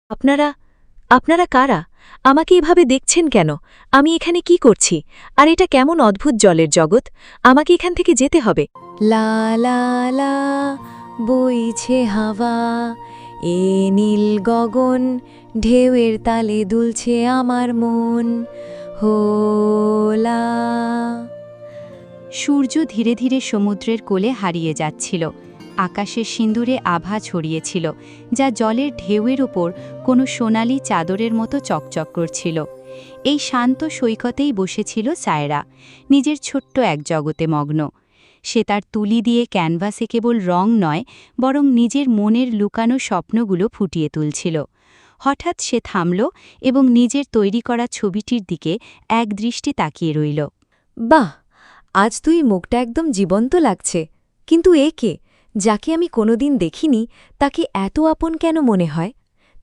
আপনারা আপনারা কারা? আমাকে এভাবে দেখছেন কেন? আমি এখানে কি করছি? আর এটা কেমন অদ্ভুত জলের জগৎ? আমাকে এখান থেকে যেতে হবে। লা লা লা বইছে হাওয়া, এ নীল গগন, ঢেউয়ের তালে দুলছে আমার মন। হোলা। সূর্য ধীরে ধীরে সমুদ্রের কোলে হারিয়ে যাচ্ছিল। আকাশের সিঁদুরে আভা ছড়িয়েছিল, যা জলের ঢেউয়ের ওপর কোনো সোনালি চাদরের মতো চকচক করছিল। এই শান্ত সৈকতেই বসেছিল সায়রা, নিজের ছোট্ট এক জগতে মগ্ন। সে তার তুলি দিয়ে ক্যানভাসে কেবল রং নয়, বরং নিজের মনের লুকানো স্বপ্নগুলো ফুটিয়ে তুলছিল। হঠাৎ সে থামল এবং নিজের তৈরি করা ছবিটির দিকে একদৃষ্টি তাকিয়ে রইল। বাহ, আজ তুই মুখটা একদম জীবন্ত লাগছে। কিন্তু এ কে? যাকে আমি কোনোদিন দেখিনি, তাকে এত আপন কেন মনে হয়?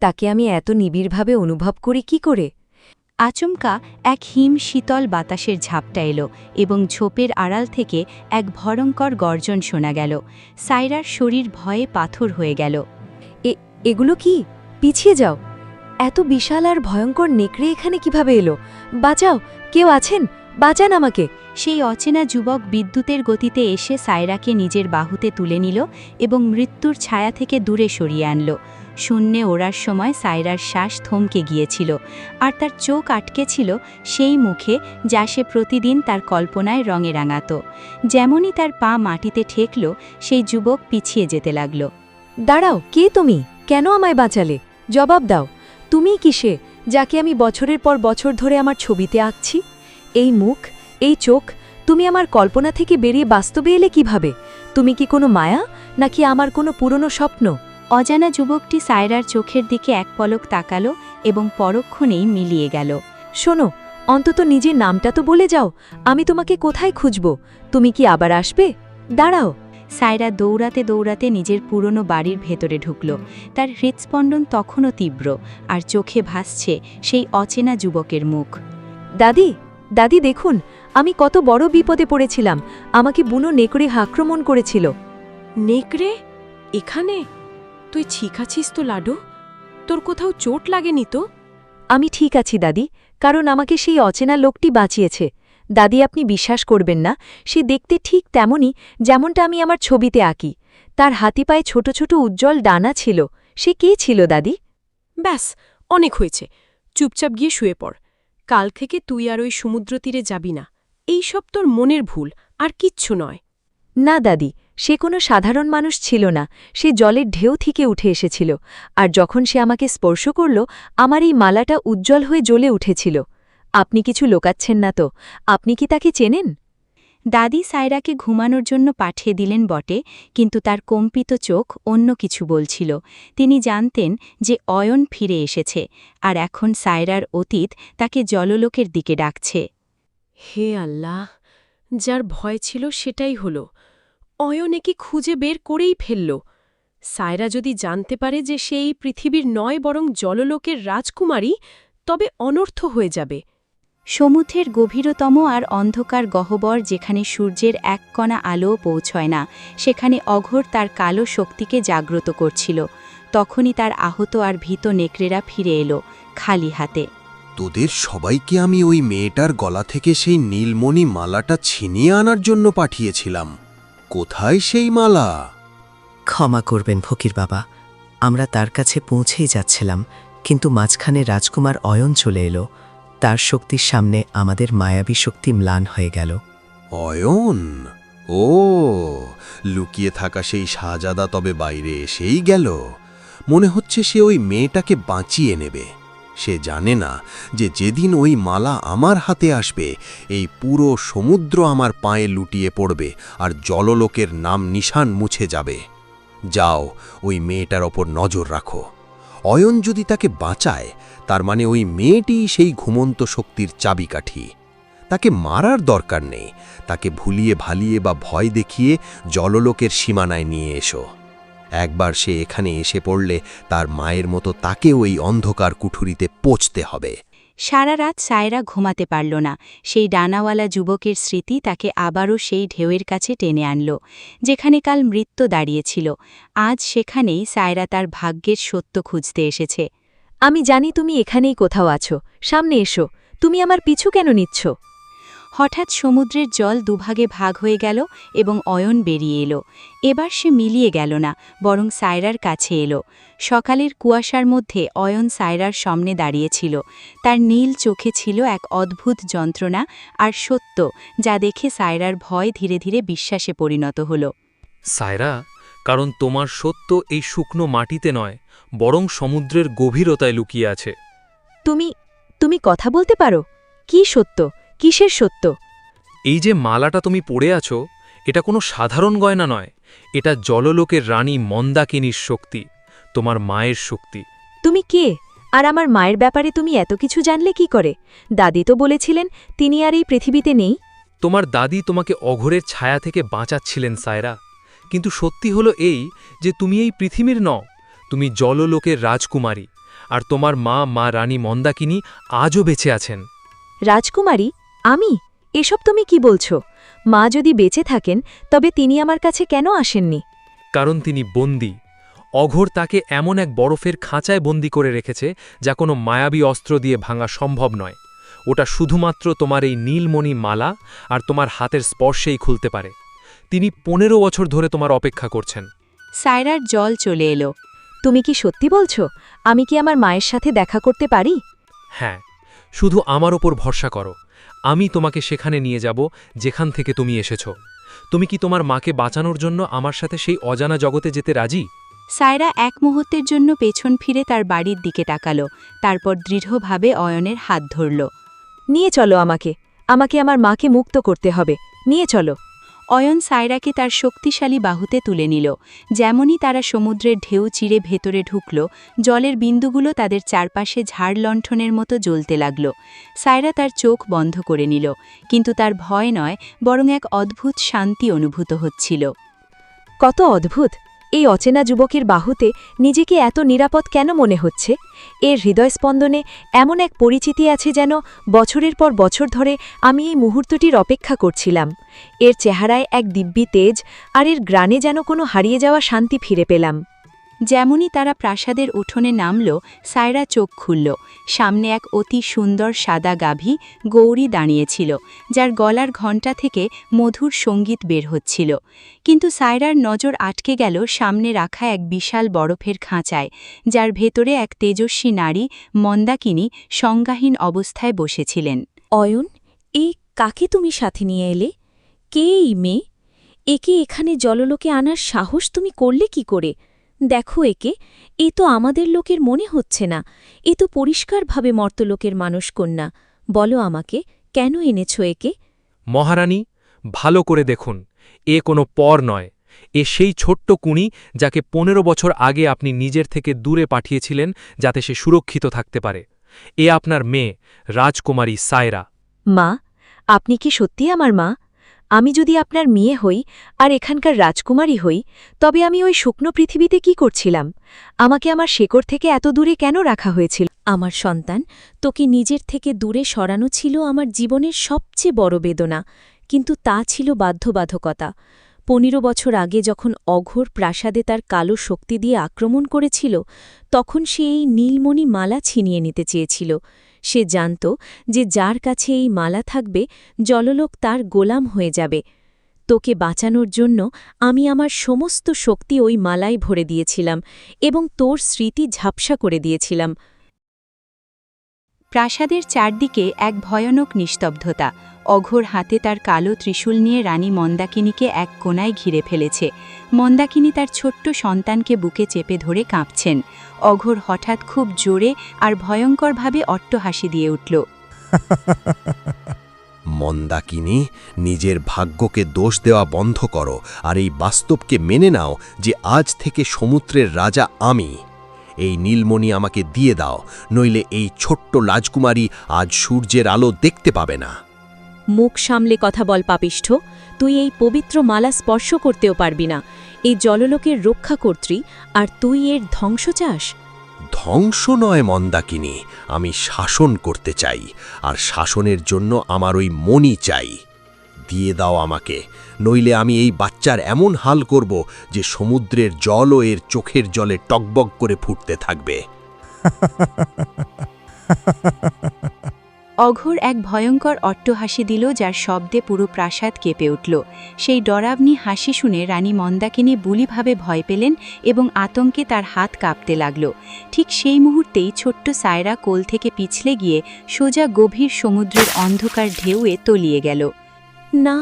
তাকে আমি এত নিবিড়ভাবে অনুভব করি কি করে? আচমকা এক হিম শীতল বাতাসের ঝাপটা এলো এবং ঝোপের আড়াল থেকে এক ভয়ঙ্কর গর্জন শোনা গেল। সায়রার শরীর ভয়ে পাথর হয়ে গেল। এগুলো কি? পিছিয়ে যাও। এত বিশাল আর ভয়ঙ্কর নেকড়ে এখানে কিভাবে এলো? বাঁচাও, কেউ আছেন? বাঁচান আমাকে। সেই অচেনা যুবক বিদ্যুতের গতিতে এসে সায়রাকে নিজের বাহুতে তুলে নিল এবং মৃত্যুর ছায়া থেকে দূরে সরিয়ে আনল। শূন্যে ওড়ার সময় সায়রার শ্বাস থমকে গিয়েছিল, আর তার চোখ আটকে ছিল সেই মুখে যা সে প্রতিদিন তার কল্পনায় রঙে রাঙাত। যেমনই তার পা মাটিতে ঠেকল, সেই যুবক পিছিয়ে যেতে লাগল। দাঁড়াও, কে তুমি? কেন আমায় বাঁচালে? জবাব দাও। তুমিই কি সে, যাকে আমি বছরের পর বছর ধরে আমার ছবিতে আঁকছি? এই মুখ, এই চোখ, তুমি আমার কল্পনা থেকে বেরিয়ে বাস্তবে এলে কিভাবে? তুমি কি কোনো মায়া, নাকি আমার কোনো পুরনো স্বপ্ন? অজানা যুবকটি সায়রার চোখের দিকে এক পলক তাকালো এবং পরক্ষণেই মিলিয়ে গেল। শোনো, অন্তত নিজের নামটা তো বলে যাও। আমি তোমাকে কোথায় খুঁজব? তুমি কি আবার আসবে? দাঁড়াও। সায়রা দৌড়াতে দৌড়াতে নিজের পুরনো বাড়ির ভেতরে ঢুকল। তার হৃৎস্পন্দন তখনও তীব্র, আর চোখে ভাসছে সেই অচেনা যুবকের মুখ। দাদি, দাদি দেখুন, আমি কত বড় বিপদে পড়েছিলাম। আমাকে বুনো নেকড়ে আক্রমণ করেছিল। নেকড়ে? এখানে? তুই ঠিক আছিস তো লাডু? তোর কোথাও চোট লাগেনি তো? আমি ঠিক আছি দাদি, কারণ আমাকে সেই অচেনা লোকটি বাঁচিয়েছে। দাদি, আপনি বিশ্বাস করবেন না, সে দেখতে ঠিক তেমনই যেমনটা আমি আমার ছবিতে আঁকি। তার হাতি পায়ে ছোট ছোট উজ্জ্বল ডানা ছিল। সে কে ছিল দাদি? ব্যাস, অনেক হয়েছে। চুপচাপ গিয়ে শুয়ে পড়। কাল থেকে তুই আর ওই সমুদ্র তীরে যাবি না। এই সব তোর মনের ভুল, আর কিচ্ছু নয়। না দাদি, সে কোনো সাধারণ মানুষ ছিল না। সে জলের ঢেউ থেকে উঠে এসেছিল, আর যখন সে আমাকে স্পর্শ করল, আমার এই মালাটা উজ্জ্বল হয়ে জ্বলে উঠেছিল। আপনি কিছু লোকাচ্ছেন না তো? আপনি কি তাকে চেনেন? দাদি সায়রাকে ঘুমানোর জন্য পাঠিয়ে দিলেন বটে, কিন্তু তার কম্পিত চোখ অন্য কিছু বলছিল। তিনি জানতেন যে অয়ন ফিরে এসেছে, আর এখন সায়রার অতীত তাকে জললোকের দিকে ডাকছে। হে আল্লাহ, যার ভয় ছিল সেটাই হল। অয়ন একে খুঁজে বের করেই ফেলল। সায়রা যদি জানতে পারে যে সে এই পৃথিবীর নয় বরং জললোকের রাজকুমারী, তবে অনর্থ হয়ে যাবে। সমুদ্রের গভীরতম আর অন্ধকার গহ্বর, যেখানে সূর্যের এক কণা আলোও পৌঁছয় না, সেখানে অঘোর তার কালো শক্তিকে জাগ্রত করছিল। তখনই তার আহত আর ভীত নেকড়েরা ফিরে এলো, খালি হাতে। তোদের সবাইকে আমি ওই মেয়েটার গলা থেকে সেই নীলমণি মালাটা ছিনিয়ে আনার জন্য পাঠিয়েছিলাম। কোথায় সেই মালা? ক্ষমা করবেন ফকির বাবা, আমরা তার কাছে পৌঁছেই যাচ্ছিলাম, কিন্তু মাঝখানে রাজকুমার অয়ন চলে এলো। তার শক্তির সামনে আমাদের মায়াবী শক্তি ম্লান হয়ে গেল। অয়ন? ও, লুকিয়ে থাকা সেই শাহজাদা তবে বাইরে এসেই গেল। মনে হচ্ছে সে ওই মেয়েটাকে বাঁচিয়ে নেবে। সে জানে না যে যেদিন ওই মালা আমার হাতে আসবে, এই পুরো সমুদ্র আমার পায়ে লুটিয়ে পড়বে আর জললোকের নাম নিশান মুছে যাবে। যাও, ওই মেয়েটার ওপর নজর রাখো। অয়ন যদি তাকে বাঁচায়, তার মানে ওই মেয়েটিই সেই ঘুমন্ত শক্তির চাবিকাঠি। তাকে মারার দরকার নেই, তাকে ভুলিয়ে ভালিয়ে বা ভয় দেখিয়ে জললোকের সীমানায় নিয়ে এসো। একবার সে এখানে এসে পড়লে তার মায়ের মতো তাকেও এই অন্ধকার কুঠুরিতে পৌঁছতে হবে। সারা রাত সায়রা ঘুমাতে পারল না। সেই ডানাওয়ালা যুবকের স্মৃতি তাকে আবারও সেই ঢেউয়ের কাছে টেনে আনল, যেখানে কাল মৃত্যু দাঁড়িয়েছিল। আজ সেখানেই সায়রা তার ভাগ্যের সত্য খুঁজতে এসেছে। আমি জানি তুমি এখানেই কোথাও আছো, সামনে এসো। তুমি আমার পিছু কেন নিচ্ছ? হঠাৎ সমুদ্রের জল দুভাগে ভাগ হয়ে গেল এবং অয়ন বেরিয়ে এলো। এবার সে মিলিয়ে গেল না, বরং সায়রার কাছে এলো। সকালের কুয়াশার মধ্যে অয়ন সায়রার সামনে দাঁড়িয়েছিল। তার নীল চোখে ছিল এক অদ্ভুত যন্ত্রণা আর সত্য, যা দেখে সায়রার ভয় ধীরে ধীরে বিশ্বাসে পরিণত হল। সায়রা, কারণ তোমার সত্য এই শুকনো মাটিতে নয়, বরং সমুদ্রের গভীরতায় লুকিয়ে আছে। তুমি কথা বলতে পারো? কি সত্য? কিসের সত্য? এই যে মালাটা তুমি পরে আছো, এটা কোনো সাধারণ গয়না নয়। এটা জললোকের রানী মন্দাকিনীর শক্তি, তোমার মায়ের শক্তি। তুমি কে? আর আমার মায়ের ব্যাপারে তুমি এত কিছু জানলে কি করে? দাদি তো বলেছিলেন তিনি আর এই পৃথিবীতে নেই। তোমার দাদি তোমাকে অঘোরের ছায়া থেকে বাঁচাচ্ছিলেন সায়রা, কিন্তু সত্যি হলো এই যে তুমি এই পৃথিবীর নও, তুমি জললোকের রাজকুমারী। আর তোমার মা রানী মন্দাকিনী আজও বেঁচে আছেন। রাজকুমারী? আমি? এসব তুমি কি বলছো? মা যদি বেঁচে থাকেন তবে তিনি আমার কাছে কেন আসেননি? কারণ তিনি বন্দী। অঘোর তাকে এমন এক বরফের খাঁচায় বন্দী করে রেখেছে যা কোনো মায়াবী অস্ত্র দিয়ে ভাঙা সম্ভব নয়। ওটা শুধুমাত্র তোমার এই নীলমণি মালা আর তোমার হাতের স্পর্শেই খুলতে পারে। তিনি 15 বছর ধরে তোমার অপেক্ষা করছেন। সায়রার জল চলে এলো। তুমি কি সত্যি বলছো? আমি কি আমার মায়ের সাথে দেখা করতে পারি? হ্যাঁ, শুধু আমার ওপর ভরসা করো। আমি তোমাকে সেখানে নিয়ে যাব যেখান থেকে তুমি এসেছ। তুমি কি তোমার মাকে বাঁচানোর জন্য আমার সাথে সেই অজানা জগতে যেতে রাজি? সায়রা এক মুহূর্তের জন্য পেছন ফিরে তার বাড়ির দিকে তাকালো, তারপর দৃঢ়ভাবে অয়নের হাত ধরল। নিয়ে চলো আমাকে। আমাকে আমার মাকে মুক্ত করতে হবে। নিয়ে চলো। অয়ন সায়রাকে তার শক্তিশালী বাহুতে তুলে নিল। যেমনই তারা সমুদ্রের ঢেউ চিরে ভেতরে ঢুকল, জলের বিন্দুগুলো তাদের চারপাশে ঝাড় লণ্ঠনের মতো জ্বলতে লাগল। সায়রা তার চোখ বন্ধ করে নিল, কিন্তু তার ভয় নয়, বরং এক অদ্ভুত শান্তি অনুভূত হচ্ছিল। কত অদ্ভুত! এই অচেনা যুবকের বাহুতে নিজেকে এত নিরাপদ কেন মনে হচ্ছে? এর হৃদয়স্পন্দনে এমন এক পরিচিতি আছে যেন বছরের পর বছর ধরে আমি এই মুহূর্তটির অপেক্ষা করছিলাম। এর চেহারায় এক দিব্যি তেজ, আর এর গ্রানে যেন কোনো হারিয়ে যাওয়া শান্তি ফিরে পেলাম। যেমনই তারা প্রাসাদের উঠোনে নামল, সায়রা চোখ খুলল। সামনে এক অতি সুন্দর সাদা গাভী গৌরী দাঁড়িয়েছিল, যার গলার ঘণ্টা থেকে মধুর সঙ্গীত বের হচ্ছিল। কিন্তু সায়রার নজর আটকে গেল সামনে রাখা এক বিশাল বরফের খাঁচায়, যার ভেতরে এক তেজস্বী নারী মন্দাকিনী সংজ্ঞাহীন অবস্থায় বসেছিলেন। অয়ন, এই কাকে তুমি সাথে নিয়ে এলে? কে এই মেয়ে? একে এখানে জললোকে আনার সাহস তুমি করলে কি করে? দেখো একে, এ তো আমাদের লোকের মনে হচ্ছে না। এ তো পরিষ্কারভাবে মর্তলোকের মানুষ কন্যা। বলো আমাকে, কেন এনেছ একে? মহারানী, ভালো করে দেখুন, এ কোনো পর নয়। এ সেই ছোট্ট কুনি যাকে 15 বছর আগে আপনি নিজের থেকে দূরে পাঠিয়েছিলেন যাতে সে সুরক্ষিত থাকতে পারে। এ আপনার মেয়ে, রাজকুমারী সায়রা। মা, আপনি কি সত্যি আমার মা? আমি যদি আপনার মেয়ে হই আর এখানকার রাজকুমারী হই, তবে আমি ওই শুকনো পৃথিবীতে কি করছিলাম? আমাকে আমার শেকড় থেকে এত দূরে কেন রাখা হয়েছিল? আমার সন্তান, তোকে নিজের থেকে দূরে সরানো ছিল আমার জীবনের সবচেয়ে বড় বেদনা, কিন্তু তা ছিল বাধ্যবাধকতা। 15 বছর আগে যখন অঘোর প্রাসাদে তার কালো শক্তি দিয়ে আক্রমণ করেছিল, তখন সে এই নীলমণি মালা ছিনিয়ে নিতে চেয়েছিল। সে জানত যে যার কাছে এই মালা থাকবে, জললোক তার গোলাম হয়ে যাবে। তোকে বাঁচানোর জন্য আমি আমার সমস্ত শক্তি ওই মালায় ভরে দিয়েছিলাম এবং তোর স্মৃতি ঝাপসা করে দিয়েছিলাম। প্রাসাদের চারদিকে এক ভয়ানক নিস্তব্ধতা। অঘোর হাতে তার কালো ত্রিশূল নিয়ে রানী মন্দাকিনীকে এক কোণায় ঘিরে ফেলেছে। মন্দাকিনী তার ছোট্ট সন্তানকে বুকে চেপে ধরে কাঁপছেন। অঘোর হঠাৎ খুব জোরে আর ভয়ঙ্করভাবে অট্টহাসি দিয়ে উঠল। মন্দাকিনী, নিজের ভাগ্যকে দোষ দেওয়া বন্ধ করো আর এই বাস্তবকে মেনে নাও যে আজ থেকে সমুদ্রের রাজা আমি। এই নীলমণি আমাকে দিয়ে দাও, নইলে এই ছোট্ট রাজকুমারী আজ সূর্যের আলো দেখতে পাবে না। মুখ সামলে কথা বল পাপিষ্ঠ। তুই এই পবিত্র মালা স্পর্শ করতেও পারবি না। এই জললোকের রক্ষাকর্ত্রী, আর তুই এর ধ্বংস চাস? ধ্বংস নয় মন্দাকিনী, আমি শাসন করতে চাই, আর শাসনের জন্য আমার ওই মণি চাই। দিয়ে দাও আমাকে, নইলে আমি এই বাচ্চার এমন হাল করব যে সমুদ্রের জলও এর চোখের জলে টকবক করে ফুটতে থাকবে। অঘোর এক ভয়ঙ্কর অট্টহাসি দিল, যার শব্দে পুরো প্রাসাদ কেঁপে উঠল। সেই ডরাবনি হাসি শুনে রানী মন্দাকিনী বুলিভাবে ভয় পেলেন এবং আতঙ্কে তার হাত কাঁপতে লাগল। ঠিক সেই মুহূর্তেই ছোট্ট সায়রা কোল থেকে পিছলে গিয়ে সোজা গভীর সমুদ্রের অন্ধকার ঢেউয়ে তলিয়ে গেল। না,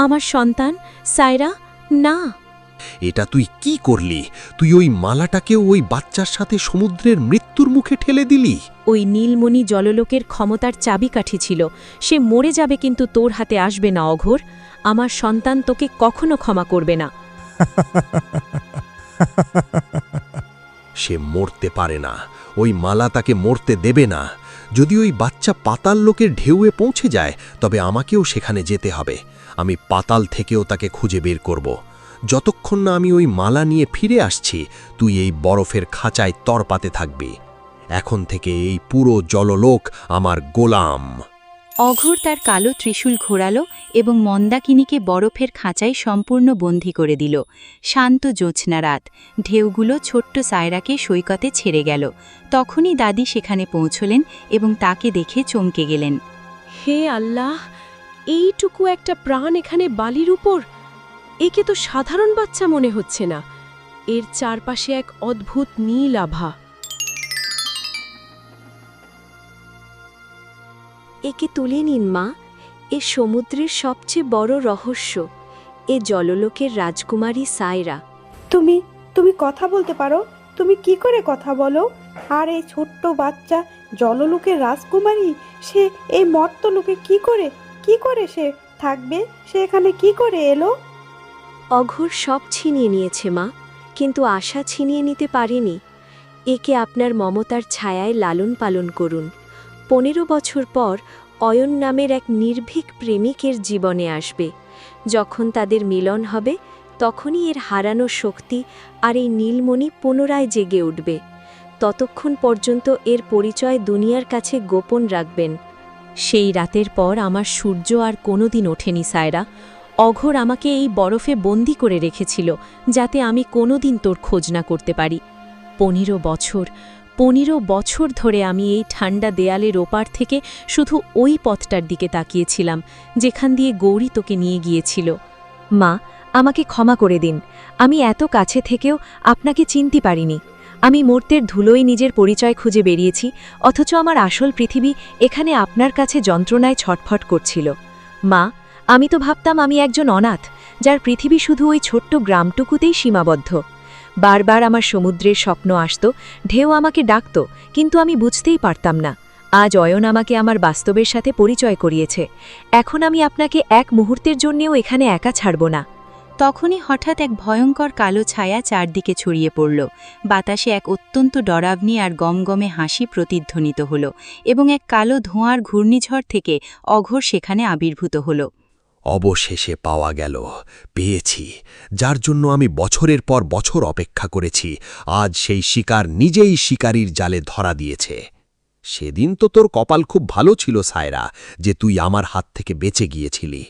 আমার সন্তান সায়রা, না। এটা তুই কি করলি? তুই ওই মালাটাকেও ওই বাচ্চার সাথে সমুদ্রের মৃত্যুর মুখে ঠেলে দিলি। ওই নীলমণি জললোকের ক্ষমতার চাবিকাঠি ছিল। সে মরে যাবে, কিন্তু তোর হাতে আসবে না অঘোর। আমার সন্তান তোকে কখনো ক্ষমা করবে না। সে মরতে পারে না, ওই মালা তাকে মরতে দেবে না। যদি ওই বাচ্চা পাতাল লোকের ঢেউয়ে পৌঁছে যায়, তবে আমাকেও সেখানে যেতে হবে। আমি পাতাল থেকেও তাকে খুঁজে বের করব। যতক্ষণ না আমি ওই মালা নিয়ে ফিরে আসছি, তুই এই বরফের খাঁচায় তরপাতে থাকবি। এখন থেকে এই পুরো জললোক আমার গোলাম। অঘোর তার কালো ত্রিশূল ঘোরালো এবং মন্দাকিনীকে বরফের খাঁচায় সম্পূর্ণ বন্দী করে দিল। শান্ত জ্যোৎস্না রাত, ঢেউগুলো ছোট্ট সায়রাকে সৈকতে ছেড়ে গেল। তখনই দাদি সেখানে পৌঁছলেন এবং তাকে দেখে চমকে গেলেন। হে আল্লাহ, এইটুকু একটা প্রাণ এখানে বালির উপর! একে তো সাধারণ বাচ্চা মনে হচ্ছে না। এর চারপাশে এক অদ্ভুত নীল আভা। একে তুলে নিন মা, এ সমুদ্রের সবচেয়ে বড় রহস্য। এ জললোকের রাজকুমারী সায়রা। তুমি কথা বলতে পারো? তুমি কি করে কথা বলো? আর এই ছোট্ট বাচ্চা জললোকের রাজকুমারী, সে এই মর্তলোকে কি করে সে থাকবে? সে এখানে কি করে এলো? অঘোর সব ছিনিয়ে নিয়েছে মা, কিন্তু আশা ছিনিয়ে নিতে পারেনি। একে আপনার মমতার ছায়ায় লালন পালন করুন। 15 বছর পর অয়ন নামের এক নির্ভীক প্রেমিকের জীবনে আসবে। যখন তাদের মিলন হবে, তখনই এর হারানো শক্তি আর এই নীলমণি পুনরায় জেগে উঠবে। ততক্ষণ পর্যন্ত এর পরিচয় দুনিয়ার কাছে গোপন রাখবেন। সেই রাতের পর আমার সূর্য আর কোনোদিন ওঠেনি সায়রা। অঘোর আমাকে এই বরফে বন্দি করে রেখেছিল, যাতে আমি কোনোদিন তোর খোঁজ না করতে পারি। 15 বছর ধরে আমি এই ঠান্ডা দেয়ালের ওপার থেকে শুধু ওই পথটার দিকে তাকিয়েছিলাম, যেখান দিয়ে গৌরী তোকে নিয়ে গিয়েছিল। মা, আমাকে ক্ষমা করে দিন। আমি এত কাছে থেকেও আপনাকে চিনতে পারিনি। আমি মূর্তের ধুলোয় নিজের পরিচয় খুঁজে বেরিয়েছি, অথচ আমার আসল পৃথিবী এখানে আপনার কাছে যন্ত্রণায় ছটফট করছিল। মা, আমি তো ভাবতাম আমি একজন অনাথ, যার পৃথিবী শুধু ওই ছোট্ট গ্রামটুকুতেই সীমাবদ্ধ। বারবার আমার সমুদ্রের স্বপ্ন আসত, ঢেউ আমাকে ডাকত, কিন্তু আমি বুঝতেই পারতাম না। আজ অয়ন আমাকে আমার বাস্তবের সাথে পরিচয় করিয়েছে। এখন আমি আপনাকে এক মুহূর্তের জন্যেও এখানে একা ছাড়ব না। তখনই হঠাৎ এক ভয়ঙ্কর কালো ছায়া চারদিকে ছড়িয়ে পড়ল। বাতাসে এক অত্যন্ত ডরাবনি আর গমগমে হাসি প্রতিধ্বনিত হল এবং এক কালো ধোঁয়ার ঘূর্ণিঝড় থেকে অঘোর সেখানে আবির্ভূত হল। অবশেষে পাওয়া গেল, পেয়েছি। যার জন্য আমি বছরের পর বছর অপেক্ষা করেছি, আজ সেই শিকার নিজেই শিকারীর জালে ধরা দিয়েছে। সেদিন তো তোর কপাল খুব ভালো ছিল সায়রা, যে তুই আমার হাত থেকে বেঁচে গিয়েছিলি।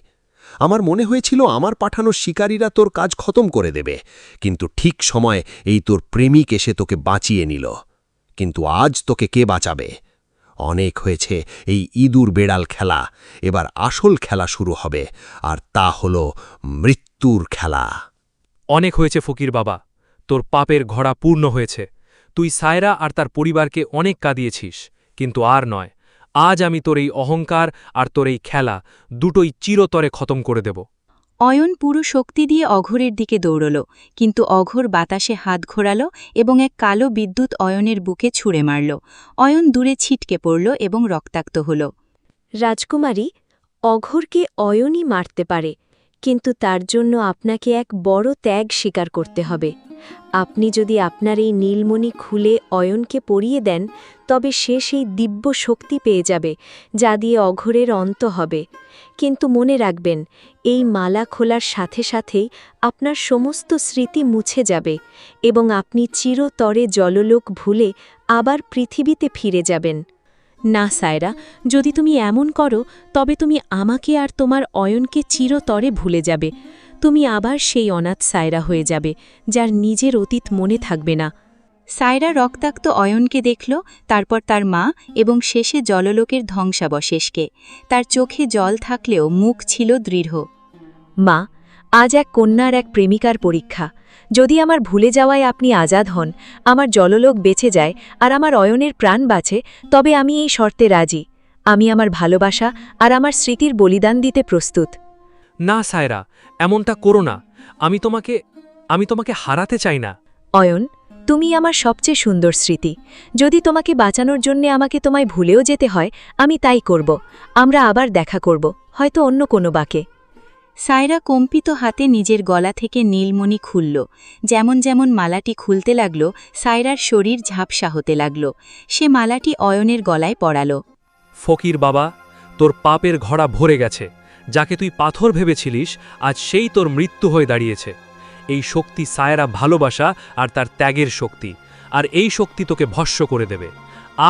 আমার মনে হয়েছিল আমার পাঠানো শিকারীরা তোর কাজ খতম করে দেবে, কিন্তু ঠিক সময় এই তোর প্রেমিক এসে তোকে বাঁচিয়ে নিল। কিন্তু আজ তোকে কে বাঁচাবে? অনেক হয়েছে এই ইঁদুর বেড়াল খেলা, এবার আসল খেলা শুরু হবে, আর তা হল মৃত্যুর খেলা। অনেক হয়েছে ফকির বাবা, তোর পাপের ঘোড়া পূর্ণ হয়েছে। তুই সায়রা আর তার পরিবারকে অনেক কাঁদিয়েছিস, কিন্তু আর নয়। আজ আমি তোর এই অহংকার আর তোর এই খেলা দুটোই চিরতরে খতম করে দেব। অয়ন পুরো শক্তি দিয়ে অঘোরের দিকে দৌড়ল, কিন্তু অঘোর বাতাসে হাত ঘোরাল এবং এক কালো বিদ্যুৎ অয়নের বুকে ছুঁড়ে মারল। অয়ন দূরে ছিটকে পড়ল এবং রক্তাক্ত হল। রাজকুমারী, অঘোরকে অয়নই মারতে পারে, কিন্তু তার জন্য আপনাকে এক বড় ত্যাগ স্বীকার করতে হবে। আপনি যদি আপনার এই নীলমণি খুলে অয়নকে পরিয়ে দেন, তবে সে সেই দিব্য শক্তি পেয়ে যাবে, যা দিয়ে অঘোরের অন্ত হবে। কিন্তু মনে রাখবেন, এই মালা খোলার সাথে সাথেই আপনার সমস্ত স্মৃতি মুছে যাবে এবং আপনি চিরতরে জললোক ভুলে আবার পৃথিবীতে ফিরে যাবেন। না সায়রা, যদি তুমি এমন করো, তবে তুমি আমাকে আর তোমার অয়নকে চিরতরে ভুলে যাবে। তুমি আবার সেই অনাথ সায়রা হয়ে যাবে, যার নিজের অতীত মনে থাকবে না। সায়রা রক্তাক্ত অয়নকে দেখল, তারপর তার মা এবং শেষে জললোকের ধ্বংসাবশেষকে। তার চোখে জল থাকলেও মুখ ছিল দৃঢ়। মা, আজ এক কন্যার এক প্রেমিকার পরীক্ষা। যদি আমার ভুলে যাওয়ায় আপনি আজাদ হন, আমার জললোক বেঁচে যায় আর আমার অয়নের প্রাণ বাঁচে, তবে আমি এই শর্তে রাজি। আমি আমার ভালোবাসা আর আমার স্মৃতির বলিদান দিতে প্রস্তুত। না সায়রা, এমনটা করো না। আমি তোমাকে হারাতে চাই না। অয়ন, তুমি আমার সবচেয়ে সুন্দর স্মৃতি। যদি তোমাকে বাঁচানোর জন্যে আমাকে তোমায় ভুলেও যেতে হয়, আমি তাই করব। আমরা আবার দেখা করব, হয়তো অন্য কোনো বাকে। সায়রা কম্পিত হাতে নিজের গলা থেকে নীলমণি খুলল। যেমন যেমন মালাটি খুলতে লাগল, সায়রার শরীর ঝাপসা হতে লাগল। সে মালাটি অয়নের গলায় পড়াল। ফকির বাবা, তোর পাপের ঘড়া ভরে গেছে। যাকে তুই পাথর ভেবেছিলিস, আজ সেই তোর মৃত্যু হয়ে দাঁড়িয়েছে। এই শক্তি সায়রা ভালোবাসা আর তার ত্যাগের শক্তি, আর এই শক্তি তোকে ভস্ম করে দেবে।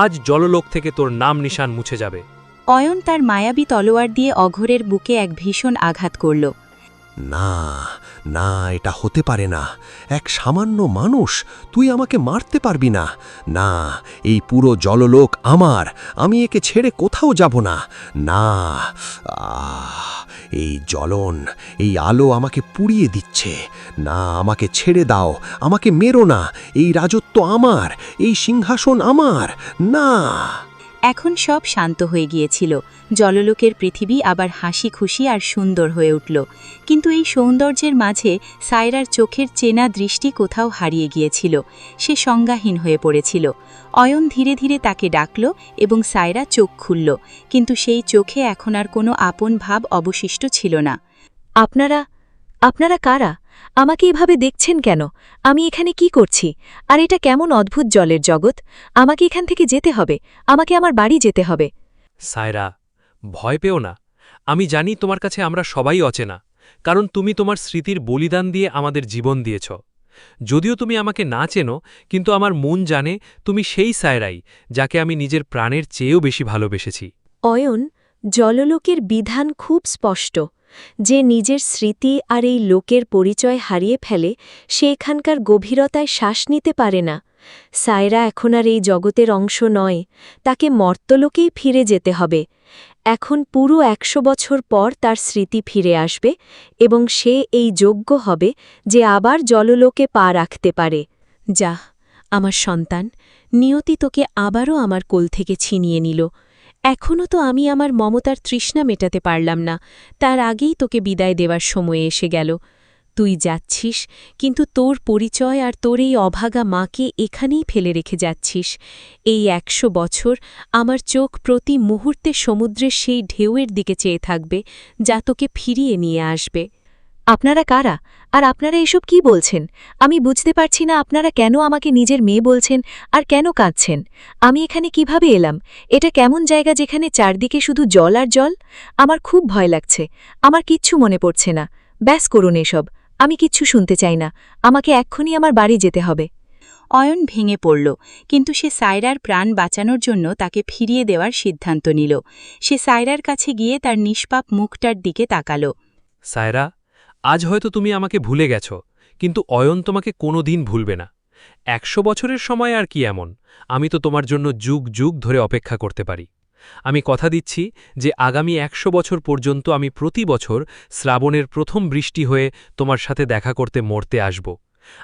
আজ জললোক থেকে তোর নাম নিশান মুছে যাবে। অয়ন তার মায়াবী তলোয়ার দিয়ে অঘোরের বুকে এক ভীষণ আঘাত করল। না না, এটা হতে পারে না। এক সামান্য মানুষ, তুই আমাকে মারতে পারবি না। না, এই পুরো জললোক আমার। আমি একে ছেড়ে কোথাও যাব না। না, এই জ্বলন, এই আলো আমাকে পুড়িয়ে দিচ্ছে। না, আমাকে ছেড়ে দাও, আমাকে মেরো না। এই রাজত্ব আমার, এই সিংহাসন আমার। না। এখন সব শান্ত হয়ে গিয়েছিল। জললোকের পৃথিবী আবার হাসি খুশি আর সুন্দর হয়ে উঠল। কিন্তু এই সৌন্দর্যের মাঝে সায়রার চোখের চেনা দৃষ্টি কোথাও হারিয়ে গিয়েছিল। সে সংজ্ঞাহীন হয়ে পড়েছিল। অয়ন ধীরে ধীরে তাকে ডাকল এবং সায়রা চোখ খুলল, কিন্তু সেই চোখে এখন আর কোনো আপন ভাব অবশিষ্ট ছিল না। আপনারা কারা? আমাকে এভাবে দেখছেন কেন? আমি এখানে কি করছি? আর এটা কেমন অদ্ভুত জলের জগৎ? আমাকে এখান থেকে যেতে হবে। আমাকে আমার বাড়ি যেতে হবে। সায়রা, ভয় পেও না। আমি জানি তোমার কাছে আমরা সবাই অচেনা, কারণ তুমি তোমার স্মৃতির বলিদান দিয়ে আমাদের জীবন দিয়েছ। যদিও তুমি আমাকে না চেনো, কিন্তু আমার মন জানে তুমি সেই সায়রাই যাকে আমি নিজের প্রাণের চেয়েও বেশি ভালোবেসেছি। অয়ন, জললোকের বিধান খুব স্পষ্ট। যে নিজের স্মৃতি আর এই লোকের পরিচয় হারিয়ে ফেলে, সে এখানকার গভীরতায় শ্বাস নিতে পারে না। সায়রা এখন আর এই জগতের অংশ নয়, তাকে মর্তলোকেই ফিরে যেতে হবে। এখন পুরো 100 বছর পর তার স্মৃতি ফিরে আসবে এবং সে এই যোগ্য হবে যে আবার জললোকে পা রাখতে পারে। যা, আমার সন্তান, নিয়তি তোকে আবারও আমার কোল থেকে ছিনিয়ে নিল। এখনও তো আমি আমার মমতার তৃষ্ণা মেটাতে পারলাম না, তার আগেই তোকে বিদায় দেওয়ার সময় এসে গেল। তুই যাচ্ছিস, কিন্তু তোর পরিচয় আর তোর এই অভাগা মাকে এখানেই ফেলে রেখে যাচ্ছিস। এই 100 বছর আমার চোখ প্রতি মুহূর্তে সমুদ্রের সেই ঢেউয়ের দিকে চেয়ে থাকবে, যা তোকে ফিরিয়ে নিয়ে আসবে। আপনারা কারা? আর আপনারা এসব কি বলছেন? আমি বুঝতে পারছি না আপনারা কেন আমাকে নিজের মেয়ে বলছেন আর কেন কাঁদছেন। আমি এখানে কিভাবে এলাম? এটা কেমন জায়গা যেখানে চারদিকে শুধু জল আর জল? আমার খুব ভয় লাগছে। আমার কিচ্ছু মনে পড়ছে না। ব্যাস করুন এসব। আমি কিচ্ছু শুনতে চাই না। আমাকে এক্ষুনি আমার বাড়ি যেতে হবে। অয়ন ভেঙে পড়ল, কিন্তু সে সায়রার প্রাণ বাঁচানোর জন্য তাকে ফিরিয়ে দেওয়ার সিদ্ধান্ত নিল। সে সায়রার কাছে গিয়ে তার নিষ্পাপ মুখটার দিকে তাকাল। সায়রা, আজ হয়তো তুমি আমাকে ভুলে গেছ, কিন্তু অয়ন তোমাকে কোনোদিন ভুলবে না। 100 বছরের সময় আর কি এমন? আমি তো তোমার জন্য যুগ যুগ ধরে অপেক্ষা করতে পারি। আমি কথা দিচ্ছি যে আগামী 100 বছর পর্যন্ত আমি প্রতি বছর শ্রাবণের প্রথম বৃষ্টি হয়ে তোমার সাথে দেখা করতে মরতে আসব।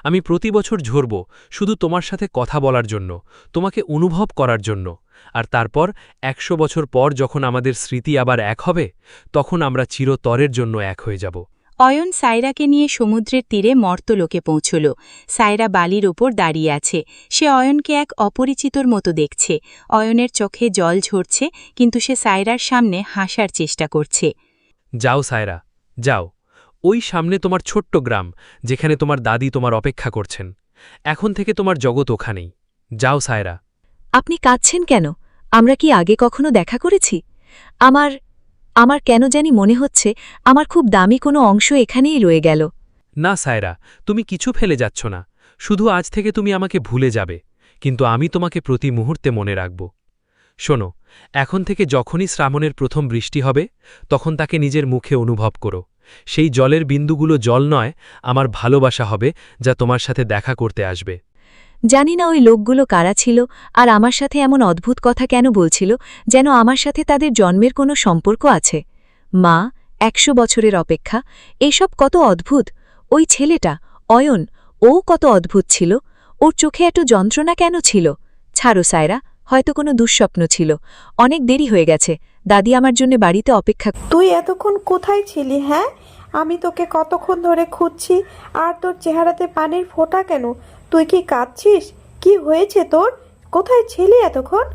আমি প্রতি বছর ঝরব শুধু তোমার সাথে কথা বলার জন্য, তোমাকে অনুভব করার জন্য। আর তারপর 100 বছর পর যখন আমাদের স্মৃতি আবার এক হবে, তখন আমরা চিরতরের জন্য এক হয়ে যাব। অয়ন সায়রাকে নিয়ে সমুদ্রের তীরে মর্তলোকে পৌঁছল। সায়রা বালির ওপর দাঁড়িয়ে আছে। সে অয়নকে এক অপরিচিতর মতো দেখছে। অয়নের চোখে জল ঝরছে, কিন্তু সে সায়রার সামনে হাসার চেষ্টা করছে। যাও সায়রা, যাও। ওই সামনে তোমার ছোট্ট গ্রাম, যেখানে তোমার দাদি তোমার অপেক্ষা করছেন। এখন থেকে তোমার জগৎ ওখানেই। যাও সায়রা। আপনি কাঁদছেন কেন? আমরা কি আগে কখনো দেখা করেছি? আমার কেন জানি মনে হচ্ছে আমার খুব দামি কোনো অংশ এখানেই রয়ে গেল। না সায়রা, তুমি কিছু ফেলে যাচ্ছ না। শুধু আজ থেকে তুমি আমাকে ভুলে যাবে, কিন্তু আমি তোমাকে প্রতি মুহূর্তে মনে রাখব। শোনো, এখন থেকে যখনই শ্রাবণের প্রথম বৃষ্টি হবে, তখন তাকে নিজের মুখে অনুভব করো। সেই জলের বিন্দুগুলো জল নয়, আমার ভালোবাসা হবে, যা তোমার সাথে দেখা করতে আসবে। জানি না ওই লোকগুলো কারা ছিল আর আমার সাথে এমন অদ্ভুত কথা কেন বলছিল, যেন আমার সাথে তাদের জন্মের কোনো সম্পর্ক আছে। মা, 100 বছরের অপেক্ষা, এসব কত অদ্ভুত। ওই ছেলেটা অয়ন, ও কত অদ্ভুত ছিল। ওর চোখে এত যন্ত্রণা কেন ছিল? ছাড়ো সায়রা, হয়তো কোনো দুঃস্বপ্ন ছিল। অনেক দেরি হয়ে গেছে, দাদি আমার জন্য বাড়িতে অপেক্ষা। তুই এতক্ষণ কোথায় ছিলি? হ্যাঁ, আমি তোকে কতক্ষণ ধরে খুঁজছি, আর তোর চেহারাতে পানির ফোঁটা কেন? তুই কি কাঁদছিস? কি হয়েছে তোর? কোথায় ছিলি এতক্ষণ?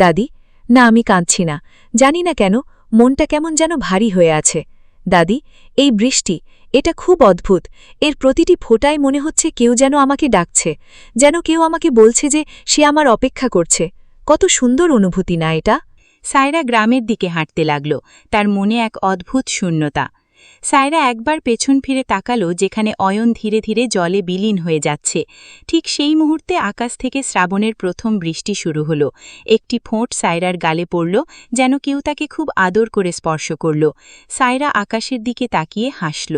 দাদি, না আমি কাঁদছি না। জানি না কেন মনটা কেমন যেন ভারী হয়ে আছে। দাদি, এই বৃষ্টি, এটা খুব অদ্ভুত। এর প্রতিটি ফোঁটায় মনে হচ্ছে কেউ যেন আমাকে ডাকছে, যেন কেউ আমাকে বলছে যে সে আমার অপেক্ষা করছে। কত সুন্দর অনুভূতি না এটা? সায়রা গ্রামের দিকে হাঁটতে লাগল, তার মনে এক অদ্ভুত শূন্যতা। সায়রা একবার পেছন ফিরে তাকালো, যেখানে অয়ন ধীরে ধীরে জলে বিলীন হয়ে যাচ্ছে। ঠিক সেই মুহূর্তে আকাশ থেকে শ্রাবণের প্রথম বৃষ্টি শুরু হলো। একটি ফোঁট সায়রার গালে পড়ল, যেন কেউ তাকে খুব আদর করে স্পর্শ করল। সায়রা আকাশের দিকে তাকিয়ে হাসল।